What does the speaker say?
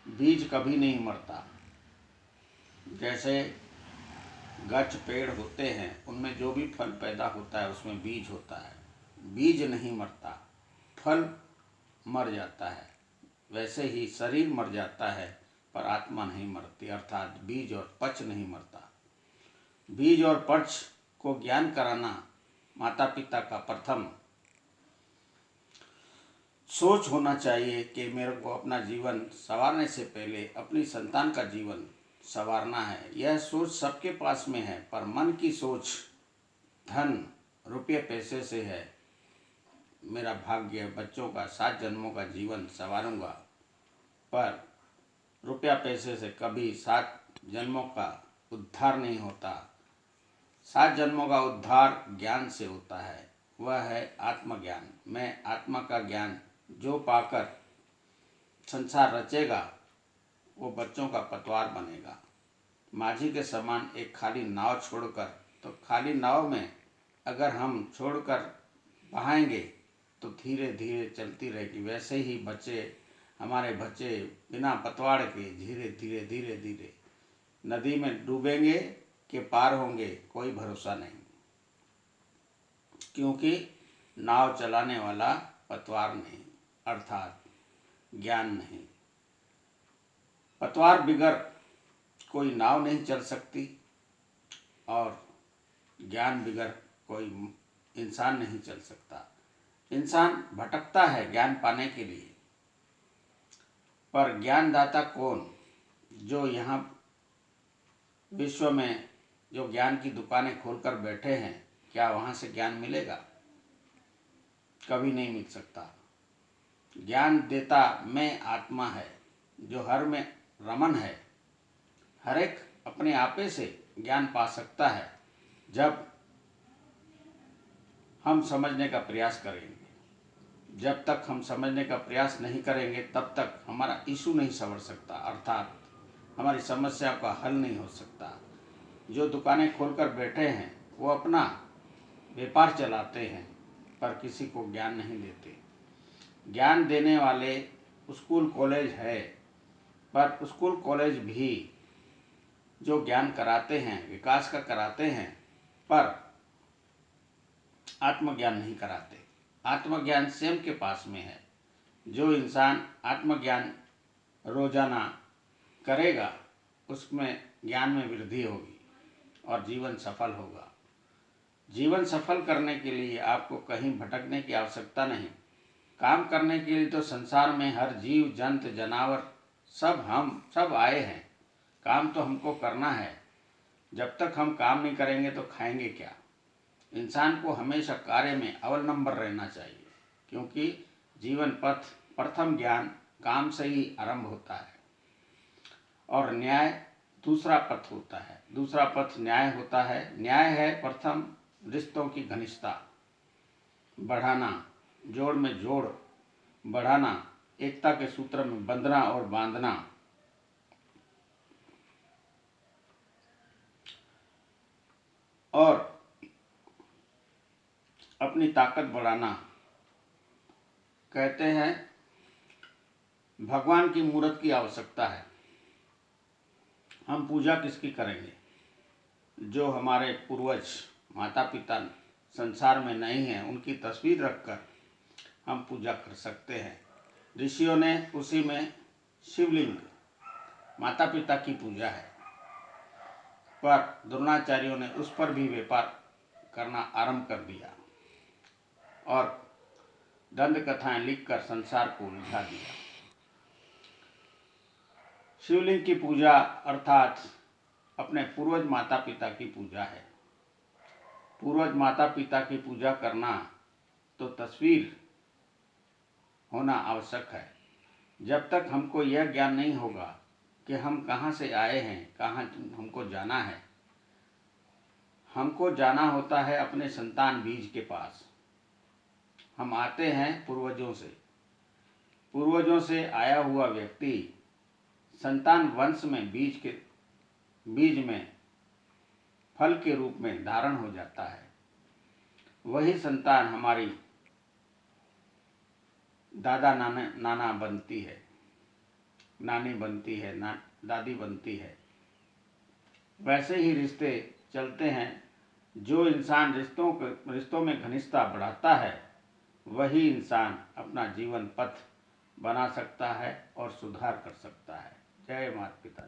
बीज कभी नहीं मरता। जैसे गच्छ पेड़ होते हैं, उनमें जो भी फल पैदा होता है उसमें बीज होता है। बीज नहीं मरता, फल मर जाता है। वैसे ही शरीर मर जाता है पर आत्मा नहीं मरती, अर्थात बीज और पच नहीं मरता। बीज और पच को ज्ञान कराना माता पिता का प्रथम सोच होना चाहिए कि मेरे को अपना जीवन संवारने से पहले अपनी संतान का जीवन संवारना है। यह सोच सबके पास में है, पर मन की सोच धन रुपये पैसे से है। मेरा भाग्य बच्चों का 7 जन्मों का जीवन संवारूंगा, पर रुपया पैसे से कभी 7 जन्मों का उद्धार नहीं होता। 7 जन्मों का उद्धार ज्ञान से होता है, वह है आत्मज्ञान। मैं आत्मा का ज्ञान जो पाकर संसार रचेगा वो बच्चों का पतवार बनेगा। माझी के समान एक खाली नाव छोड़कर, तो खाली नाव में अगर हम छोड़कर बहाएंगे तो धीरे धीरे चलती रहेगी। वैसे ही बच्चे, हमारे बच्चे बिना पतवार के धीरे धीरे धीरे धीरे नदी में डूबेंगे कि पार होंगे, कोई भरोसा नहीं, क्योंकि नाव चलाने वाला पतवार नहीं, अर्थात ज्ञान नहीं। पतवार बिगर कोई नाव नहीं चल सकती और ज्ञान बिगर कोई इंसान नहीं चल सकता। इंसान भटकता है ज्ञान पाने के लिए, पर ज्ञानदाता कौन? जो यहाँ विश्व में जो ज्ञान की दुकानें खोलकर बैठे हैं, क्या वहाँ से ज्ञान मिलेगा? कभी नहीं मिल सकता। ज्ञान देता मैं आत्मा है, जो हर में रमन है। हर एक अपने आपे से ज्ञान पा सकता है जब हम समझने का प्रयास करेंगे। जब तक हम समझने का प्रयास नहीं करेंगे तब तक हमारा इशू नहीं संवर सकता, अर्थात हमारी समस्या का हल नहीं हो सकता। जो दुकानें खोलकर बैठे हैं वो अपना व्यापार चलाते हैं, पर किसी को ज्ञान नहीं देते। ज्ञान देने वाले स्कूल कॉलेज है, पर स्कूल कॉलेज भी जो ज्ञान कराते हैं विकास का कराते हैं, पर आत्मज्ञान नहीं कराते। आत्मज्ञान स्वयं के पास में है। जो इंसान आत्मज्ञान रोजाना करेगा उसमें ज्ञान में वृद्धि होगी और जीवन सफल होगा। जीवन सफल करने के लिए आपको कहीं भटकने की आवश्यकता नहीं। काम करने के लिए तो संसार में हर जीव जंतु जानवर सब आए हैं। काम तो हमको करना है। जब तक हम काम नहीं करेंगे तो खाएंगे क्या? इंसान को हमेशा कार्य में अव्वल नंबर रहना चाहिए, क्योंकि जीवन पथ प्रथम ज्ञान काम से ही आरंभ होता है और न्याय दूसरा पथ होता है। दूसरा पथ न्याय होता है। न्याय है प्रथम रिश्तों की घनिष्ठता बढ़ाना, जोड़ में जोड़ बढ़ाना, एकता के सूत्र में बंधना और बांधना। और अपनी ताकत बढ़ाना। कहते हैं भगवान की मूर्त की आवश्यकता है। हम पूजा किसकी करेंगे? जो हमारे पूर्वज माता पिता संसार में नहीं हैं उनकी तस्वीर रखकर हम पूजा कर सकते हैं। ऋषियों ने उसी में शिवलिंग माता पिता की पूजा है, पर द्रोणाचार्यों ने उस पर भी व्यापार करना आरंभ कर दिया और दंड कथाएं लिखकर संसार को उलझा दिया। शिवलिंग की पूजा अर्थात अपने पूर्वज माता पिता की पूजा है। पूर्वज माता पिता की पूजा करना तो तस्वीर होना आवश्यक है। जब तक हमको यह ज्ञान नहीं होगा कि हम कहाँ से आए हैं, कहाँ हमको जाना है। हमको जाना होता है अपने संतान बीज के पास। हम आते हैं पूर्वजों से। पूर्वजों से आया हुआ व्यक्ति संतान वंश में बीज में फल के रूप में धारण हो जाता है। वही संतान हमारी दादा नाना बनती है। नानी बनती है, दादी बनती है। वैसे ही रिश्ते चलते हैं। जो इंसान रिश्तों में घनिष्ठता बढ़ाता है, वही इंसान अपना जीवन पथ बना सकता है और सुधार कर सकता है। जय माता पिता।